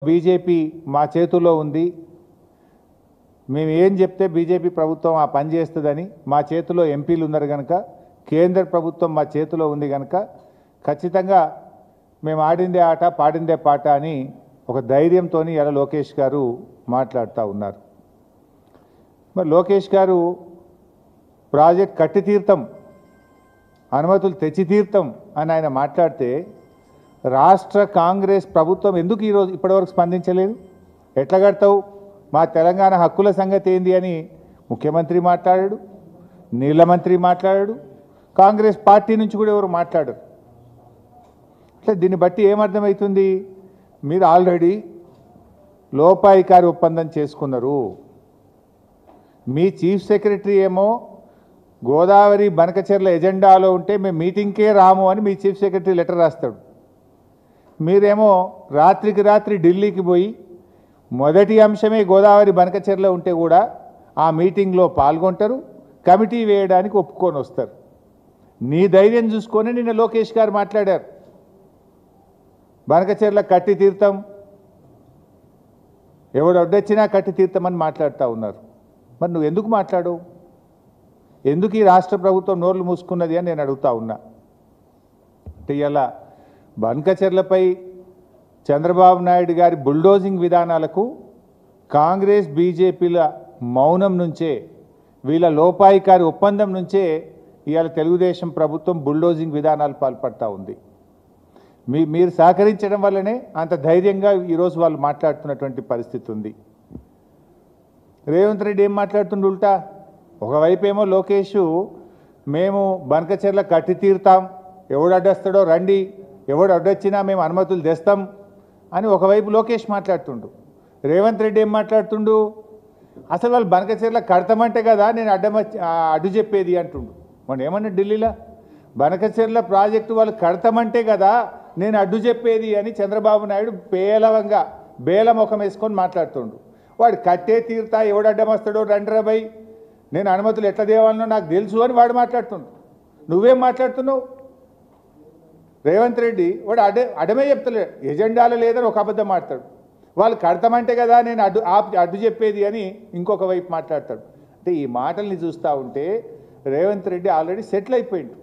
BJP మా చేతుల్లో ఉంది. మేము ఏం చెప్తే బీజేపీ ప్రభుత్వం ఆ పని చేస్తుందని మా చేతిలో ఎంపీలు ఉన్నారు కనుక, కేంద్ర ప్రభుత్వం మా చేతిలో ఉంది కనుక ఖచ్చితంగా మేము ఆడిందే ఆట పాడిందే పాట అని ఒక ధైర్యంతో ఇలా లోకేష్ గారు మాట్లాడుతూ ఉన్నారు. మరి లోకేష్ గారు ప్రాజెక్ట్ కట్టి తీర్థం, అనుమతులు తెచ్చి తీర్థం అని ఆయన మాట్లాడితే రాష్ట్ర కాంగ్రెస్ ప్రభుత్వం ఎందుకు ఈరోజు ఇప్పటివరకు స్పందించలేదు? ఎట్లా కడతావు, మా తెలంగాణ హక్కుల సంగతి ఏంది అని ముఖ్యమంత్రి మాట్లాడాడు, నీళ్ళ మంత్రి మాట్లాడాడు, కాంగ్రెస్ పార్టీ నుంచి కూడా ఎవరు మాట్లాడరు. అట్లా దీన్ని బట్టి ఏమర్థమవుతుంది? మీరు ఆల్రెడీ లోపాయికారి ఒప్పందం చేసుకున్నారు. మీ చీఫ్ సెక్రటరీ ఏమో గోదావరి బనకచెర్ల ఎజెండాలో ఉంటే మేము మీటింగ్కే రాము అని మీ చీఫ్ సెక్రటరీ లెటర్ రాస్తాడు. మీరేమో రాత్రికి రాత్రి ఢిల్లీకి పోయి మొదటి అంశమే గోదావరి బనకచెర్ల ఉంటే కూడా ఆ మీటింగ్లో పాల్గొంటారు, కమిటీ వేయడానికి ఒప్పుకొని వస్తారు. నీ ధైర్యం చూసుకొని నిన్న లోకేష్ గారు మాట్లాడారు, బనకచెర్ల కట్టి తీర్థం, ఎవడు అడ్డొచ్చినా కట్టి తీర్థమని మాట్లాడుతూ ఉన్నారు. మరి నువ్వు ఎందుకు మాట్లాడవు? ఎందుకు ఈ రాష్ట్ర ప్రభుత్వం నోర్లు మూసుకున్నది అని నేను అడుగుతా ఉన్నా. అంటే ఇలా బనకచెర్లపై చంద్రబాబు నాయుడు గారి బుల్డోజింగ్ విధానాలకు కాంగ్రెస్ బీజేపీల మౌనం నుంచే, వీళ్ళ లోపాయికారి ఒప్పందం నుంచే ఇవాళ తెలుగుదేశం ప్రభుత్వం బుల్డోజింగ్ విధానాలు పాల్పడతా ఉంది. మీరు సహకరించడం వల్లనే అంత ధైర్యంగా ఈరోజు వాళ్ళు మాట్లాడుతున్నటువంటి పరిస్థితి ఉంది. రేవంత్ రెడ్డి ఏం మాట్లాడుతుండు ఉల్టా? ఒకవైపు ఏమో లోకేష్ మేము బనకచెర్ల కట్టి తీరుతాం, ఎవడు అడ్డొస్తాడో రండి, ఎవడు అడ్డొచ్చినా మేము అనుమతులు తెస్తాం అని ఒకవైపు లోకేష్ మాట్లాడుతుండు. రేవంత్ రెడ్డి ఏం మాట్లాడుతుండు? అసలు వాళ్ళు బనకచెర్ల కడతామంటే కదా నేను అడ్డు చెప్పేది అంటుండు. మనం ఏమన్నా ఢిల్లీలో బనకచెర్ల ప్రాజెక్టు వాళ్ళు కడతామంటే కదా నేను అడ్డు చెప్పేది అని చంద్రబాబు నాయుడు పేలవంగా బేలముఖం వేసుకొని మాట్లాడుతుండు. వాడు కట్టే తీరుతా, ఎవడు అడ్డమస్తాడో రండిరా బై, నేను అనుమతులు ఎట్లా దేవాలనో నాకు తెలుసు అని వాడు మాట్లాడుతుండు. నువ్వేం మాట్లాడుతున్నావు? రేవంత్ రెడ్డి వాడు అడమే చెప్తలేడు, ఎజెండాలో లేదని ఒక అబద్ధం మాట్లాడు. వాళ్ళు కడతామంటే కదా నేను అడ్డు చెప్పేది అని ఇంకొక వైపు మాట్లాడతాడు. అంటే ఈ మాటల్ని చూస్తూ ఉంటే రేవంత్ రెడ్డి ఆల్రెడీ సెటిల్ అయిపోయిండు.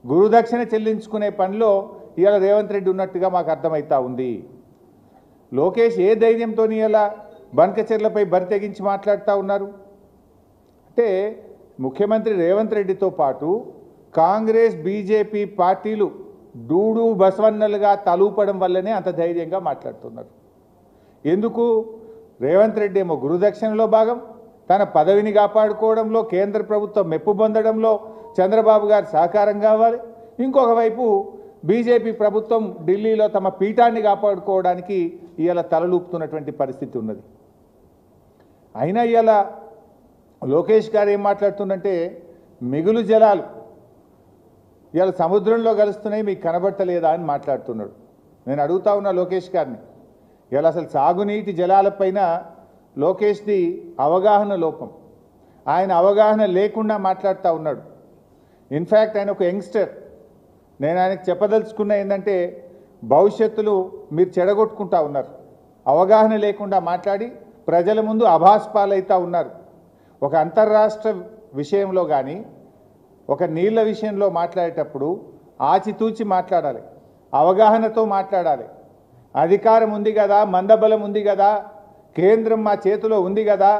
గురుదక్షిణ చెల్లించుకునే పనిలో ఇవాళ రేవంత్ రెడ్డి ఉన్నట్టుగా మాకు అర్థమవుతా ఉంది. లోకేష్ ఏ ధైర్యంతో ఇలా బనకచెర్లపై బరి తెగించి మాట్లాడుతూ ఉన్నారు అంటే, ముఖ్యమంత్రి రేవంత్ రెడ్డితో పాటు కాంగ్రెస్ బీజేపీ పార్టీలు డూడు బసవన్నలుగా తలూపడం వల్లనే అంత ధైర్యంగా మాట్లాడుతున్నారు. ఎందుకు? రేవంత్ రెడ్డి ఏమో గురుదక్షిణలో భాగం, తన పదవిని కాపాడుకోవడంలో, కేంద్ర ప్రభుత్వం మెప్పు పొందడంలో చంద్రబాబు గారు సహకారం కావాలి. ఇంకొక వైపు బీజేపీ ప్రభుత్వం ఢిల్లీలో తమ పీఠాన్ని కాపాడుకోవడానికి ఇవాళ తలలూపుతున్నటువంటి పరిస్థితి ఉన్నది. అయినా ఇవాళ లోకేష్ గారు ఏం మాట్లాడుతుందంటే, మిగులు జలాలు ఇవాళ సముద్రంలో కలుస్తున్నాయి, మీకు కనబడతలేదా అని మాట్లాడుతున్నాడు. నేను అడుగుతా ఉన్నా లోకేష్ గారిని, ఇవాళ అసలు సాగునీటి జలాలపైన లోకేష్ది అవగాహన లోపం, ఆయన అవగాహన లేకుండా మాట్లాడుతూ ఉన్నాడు. ఇన్ఫ్యాక్ట్ ఆయన ఒక యంగ్స్టర్. నేను ఆయనకు చెప్పదలుచుకున్న ఏంటంటే, భవిష్యత్తులో మీరు చెడగొట్టుకుంటా ఉన్నారు, అవగాహన లేకుండా మాట్లాడి ప్రజల ముందు అభాస్పాలైతా ఉన్నారు. ఒక అంతర్రాష్ట్ర విషయంలో కానీ ఒక నీళ్ళ విషయంలో మాట్లాడేటప్పుడు ఆచితూచి మాట్లాడాలి, అవగాహనతో మాట్లాడాలి. అధికారం ఉంది కదా, మందబలం ఉంది కదా, కేంద్రం మా చేతిలో ఉంది కదా,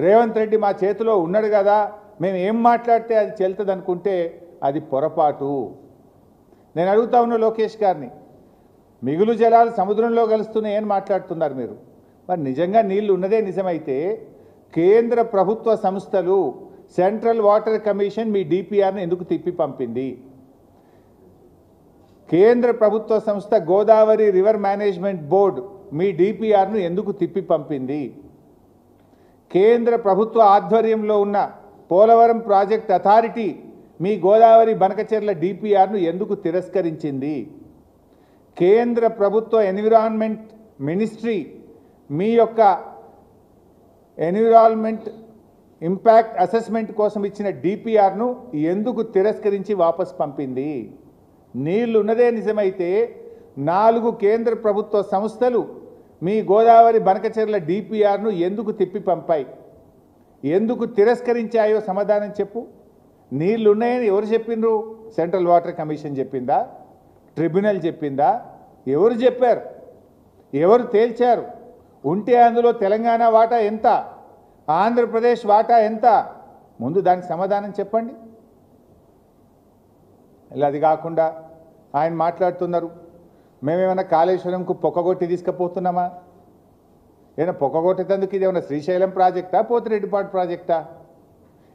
రేవంత్ రెడ్డి మా చేతిలో ఉన్నాడు కదా, మేము ఏం మాట్లాడితే అది చెల్తుంది అనుకుంటే అది పొరపాటు. నేను అడుగుతా ఉన్న లోకేష్ గారిని, మిగులు జలాలు సముద్రంలో కలుస్తున్నాయి అని మాట్లాడుతున్నారు మీరు. మరి నిజంగా నీళ్లు ఉన్నదే నిజమైతే కేంద్ర ప్రభుత్వ సంస్థలు సెంట్రల్ వాటర్ కమిషన్ మీ డిపిఆర్ను ఎందుకు తిప్పి పంపింది? కేంద్ర ప్రభుత్వ సంస్థ గోదావరి రివర్ మేనేజ్మెంట్ బోర్డు మీ డిపిఆర్ను ఎందుకు తిప్పి పంపింది? కేంద్ర ప్రభుత్వ ఆధ్వర్యంలో ఉన్న పోలవరం ప్రాజెక్ట్ అథారిటీ మీ గోదావరి బనకచెర్ల డిపిఆర్ను ఎందుకు తిరస్కరించింది? కేంద్ర ప్రభుత్వ ఎన్విరాన్మెంట్ మినిస్ట్రీ మీ యొక్క ఎన్విరాన్మెంట్ ఇంపాక్ట్ అసెస్మెంట్ కోసం ఇచ్చిన డిపిఆర్ను ఎందుకు తిరస్కరించి వాపస్ పంపింది? నీళ్లు ఉన్నదే నిజమైతే 4 కేంద్ర ప్రభుత్వ సంస్థలు మీ గోదావరి బనకచెర్ల డిపిఆర్ను ఎందుకు తిప్పి పంపాయి, ఎందుకు తిరస్కరించాయో సమాధానం చెప్పు. నీళ్లు ఉన్నాయని ఎవరు చెప్పిండ్రు? సెంట్రల్ వాటర్ కమిషన్ చెప్పిందా? ట్రిబ్యునల్ చెప్పిందా? ఎవరు చెప్పారు? ఎవరు తేల్చారు? ఉంటే అందులో తెలంగాణ వాటా ఎంత, ఆంధ్రప్రదేశ్ వాటా ఎంత? ముందు దానికి సమాధానం చెప్పండి. ఇలా అది కాకుండా ఆయన మాట్లాడుతున్నారు, మేమేమైనా కాళేశ్వరంకు పొక్కగొట్టి తీసుకుపోతున్నామా? ఏమైనా పొక్కగొట్టేందుకు ఇదేమన్నా శ్రీశైలం ప్రాజెక్టా, పోతిరెడ్డిపాడు ప్రాజెక్టా?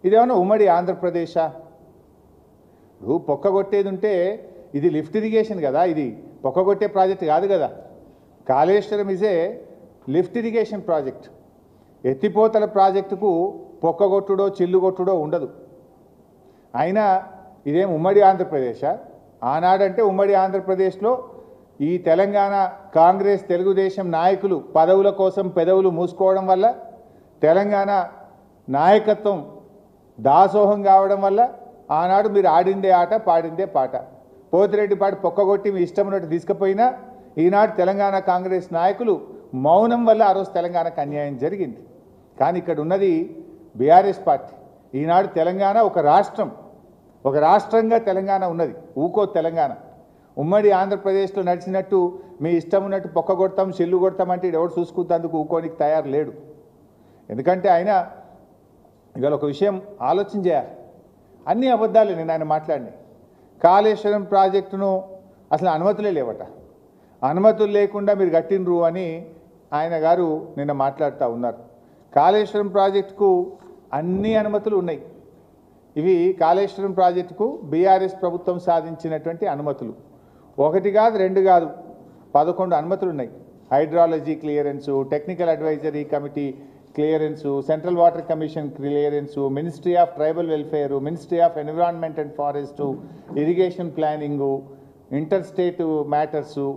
ఇదేమన్నా ఉమ్మడి ఆంధ్రప్రదేశా? ఇప్పుడు పొక్కగొట్టేది ఉంటే ఇది లిఫ్ట్ ఇరిగేషన్ కదా, ఇది పొక్కగొట్టే ప్రాజెక్ట్ కాదు కదా. కాళేశ్వరం ఇజే లిఫ్ట్ ఇరిగేషన్ ప్రాజెక్ట్. ఎత్తిపోతల ప్రాజెక్టుకు పొక్కగొట్టుడో చిల్లుగొట్టుడో ఉండదు. అయినా ఇదేం ఉమ్మడి ఆంధ్రప్రదేశా? ఆనాడంటే ఉమ్మడి ఆంధ్రప్రదేశ్లో ఈ తెలంగాణ కాంగ్రెస్ తెలుగుదేశం నాయకులు పదవుల కోసం పెదవులు మూసుకోవడం వల్ల, తెలంగాణ నాయకత్వం దాసోహం కావడం వల్ల ఆనాడు మీరు ఆడిందే ఆట పాడిందే పాట. పోతిరెడ్డిపాడు పొక్కగొట్టి మీ ఇష్టం ఉన్నట్టు తీసుకుపోయినా ఈనాడు తెలంగాణ కాంగ్రెస్ నాయకులు మౌనం వల్ల ఆ రోజు తెలంగాణకు అన్యాయం జరిగింది. కానీ ఇక్కడ ఉన్నది బీఆర్ఎస్ పార్టీ. ఈనాడు తెలంగాణ ఒక రాష్ట్రం, ఒక రాష్ట్రంగా తెలంగాణ ఉన్నది. ఊకో తెలంగాణ ఉమ్మడి ఆంధ్రప్రదేశ్లో నడిచినట్టు మీ ఇష్టం ఉన్నట్టు పొక్క కొడతాం చెల్లు కొడతామంటే ఎవరు చూసుకుంటేందుకు ఊకోనికి తయారు లేడు. ఎందుకంటే ఆయన ఇవాళ ఒక విషయం ఆలోచన చేయాలి. అన్ని అబద్ధాలే నేను ఆయన మాట్లాడినాయి. కాళేశ్వరం ప్రాజెక్టును అసలు అనుమతులే లేవట, అనుమతులు లేకుండా మీరు కట్టినరు అని ఆయన గారు నిన్న మాట్లాడుతూ ఉన్నారు. కాళేశ్వరం ప్రాజెక్టుకు అన్ని అనుమతులు ఉన్నాయి. ఇవి కాళేశ్వరం ప్రాజెక్టుకు బీఆర్ఎస్ ప్రభుత్వం సాధించినటువంటి అనుమతులు. ఒకటి కాదు, రెండు కాదు, 11 అనుమతులు ఉన్నాయి. Hydrology clearance, technical advisory committee clearance, central water commission clearance, ministry of tribal welfare, ministry of environment and forest, irrigation planning, inter state matters,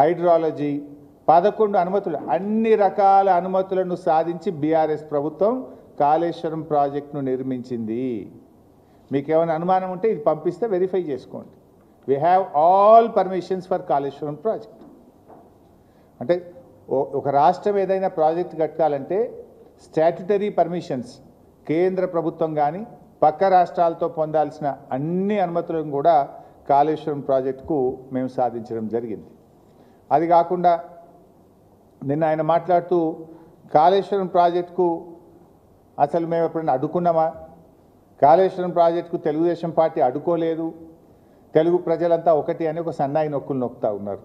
hydrology, 11 అనుమతులు. అన్ని రకాల అనుమతులను సాధించి బీఆర్ఎస్ ప్రభుత్వం కాళేశ్వరం ప్రాజెక్టును నిర్మించింది. మీకు ఏమైనా అనుమానం ఉంటే ఇది పంపిస్తే వెరిఫై చేసుకోండి. We have all permissions for Kaleshwaram project. అంటే ఒక రాష్ట్రం ఏదైనా ప్రాజెక్ట్ కట్టాలంటే స్టాట్యుటరీ పర్మిషన్స్ కేంద్ర ప్రభుత్వం కానీ పక్క రాష్ట్రాలతో పొందాల్సిన అన్ని అనుమతులను కూడా కాళేశ్వరం ప్రాజెక్టుకు మేము సాధించడం జరిగింది. అది కాకుండా నిన్న ఆయన మాట్లాడుతూ కాళేశ్వరం ప్రాజెక్టుకు అసలు మేము ఎప్పుడైనా అడ్డుకున్నామా? కాళేశ్వరం ప్రాజెక్టుకు తెలుగుదేశం పార్టీ అడ్డుకోలేదు, తెలుగు ప్రజలంతా ఒకటి అని ఒక సన్నాయి నొక్కులు నొక్కుతూ ఉన్నారు.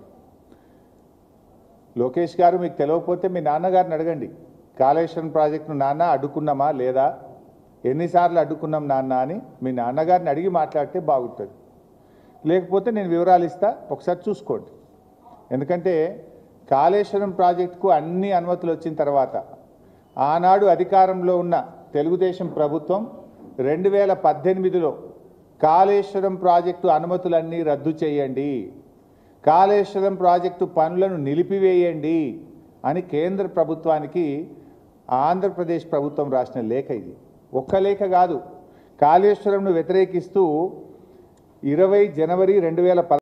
లోకేష్ గారు, మీకు తెలియకపోతే మీ నాన్నగారిని అడగండి. కాళేశ్వరం ప్రాజెక్టును నాన్న అడ్డుకున్నామా లేదా, ఎన్నిసార్లు అడ్డుకున్నాం నాన్న అని మీ నాన్నగారిని అడిగి మాట్లాడితే బాగుంటుంది. లేకపోతే నేను వివరాలు ఇస్తా, ఒకసారి చూసుకోండి. ఎందుకంటే కాళేశ్వరం ప్రాజెక్టుకు అన్ని అనుమతులు వచ్చిన తర్వాత ఆనాడు అధికారంలో ఉన్న తెలుగుదేశం ప్రభుత్వం 2018లో కాళేశ్వరం ప్రాజెక్టు అనుమతులన్నీ రద్దు చేయండి, కాళేశ్వరం ప్రాజెక్టు పనులను నిలిపివేయండి అని కేంద్ర ప్రభుత్వానికి ఆంధ్రప్రదేశ్ ప్రభుత్వం రాసిన లేఖ ఇది. ఒక్క లేఖ కాదు, కాళేశ్వరంను వ్యతిరేకిస్తూ 20 జనవరి 2018